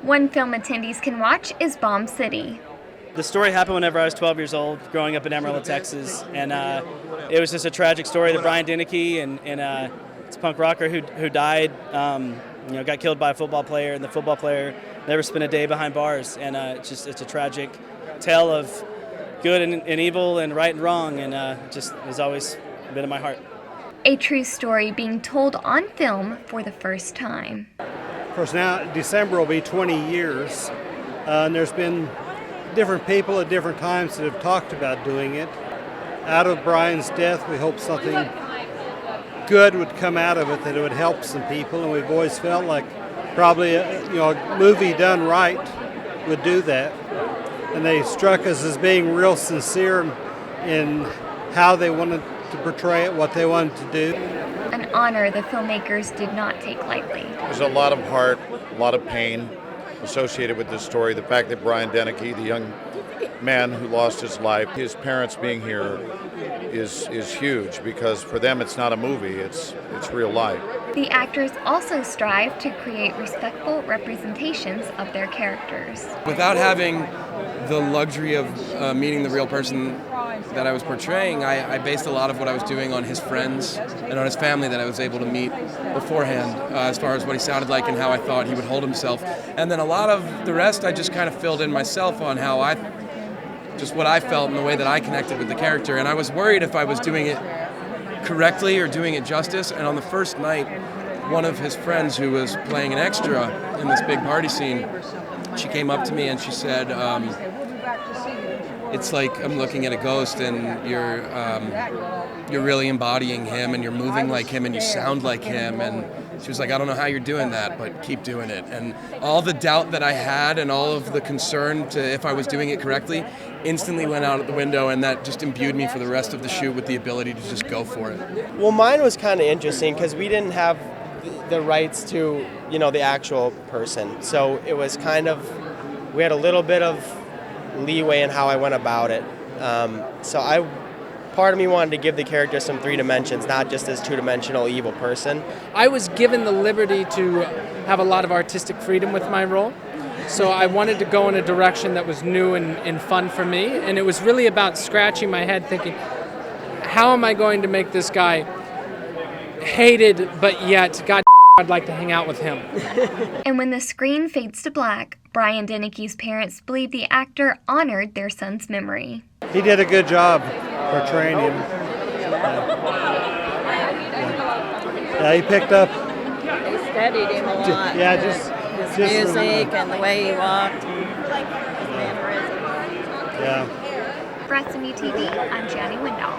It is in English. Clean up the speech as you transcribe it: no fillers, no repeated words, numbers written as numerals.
One film attendees can watch is Bomb City. The story happened whenever I was 12 years old, growing up in Amarillo, Texas, and it was just a tragic story that Brian Deneke and it's a punk rocker who died, got killed by a football player, and the football player never spent a day behind bars, and it's a tragic tale of good and evil and right and wrong, and just has always been in my heart. A true story being told on film for the first time. Of course, now December will be 20 years, and there's been different people at different times that have talked about doing it. Out of Brian's death, we hope something good would come out of it, that it would help some people, and we've always felt like probably a movie done right would do that. And they struck us as being real sincere in how they wanted to portray it, what they wanted to do. An honor the filmmakers did not take lightly. There's a lot of heart, a lot of pain associated with this story. The fact that Brian Deneke, the young man who lost his life, his parents being here is huge, because for them it's not a movie, it's real life. The actors also strive to create respectful representations of their characters. Without having the luxury of meeting the real person that I was portraying, I based a lot of what I was doing on his friends and on his family that I was able to meet beforehand, as far as what he sounded like and how I thought he would hold himself. And then a lot of the rest I just kind of filled in myself on just what I felt and the way that I connected with the character. And I was worried if I was doing it correctly or doing it justice. And on the first night, one of his friends who was playing an extra in this big party scene, she came up to me and she said, it's like I'm looking at a ghost, and you're really embodying him, and you're moving like him, and you sound like him. And she was like, I don't know how you're doing that, but keep doing it. And all the doubt that I had and all of the concern to if I was doing it correctly instantly went out of the window, and that just imbued me for the rest of the shoot with the ability to just go for it. Well, mine was kind of interesting because we didn't have the rights to, the actual person. So it was we had a little bit of leeway in how I went about it. Part of me wanted to give the character some three dimensions, not just this two-dimensional evil person. I was given the liberty to have a lot of artistic freedom with my role. So I wanted to go in a direction that was new and fun for me. And it was really about scratching my head thinking, how am I going to make this guy hated, but yet, God, I'd like to hang out with him. And when the screen fades to black, Brian Deneke's parents believe the actor honored their son's memory. He did a good job portraying him. Yeah, he picked up. They studied him a lot. Yeah, just music and the way he walked, his mannerisms. For SMU TV, I'm Gianni Windall.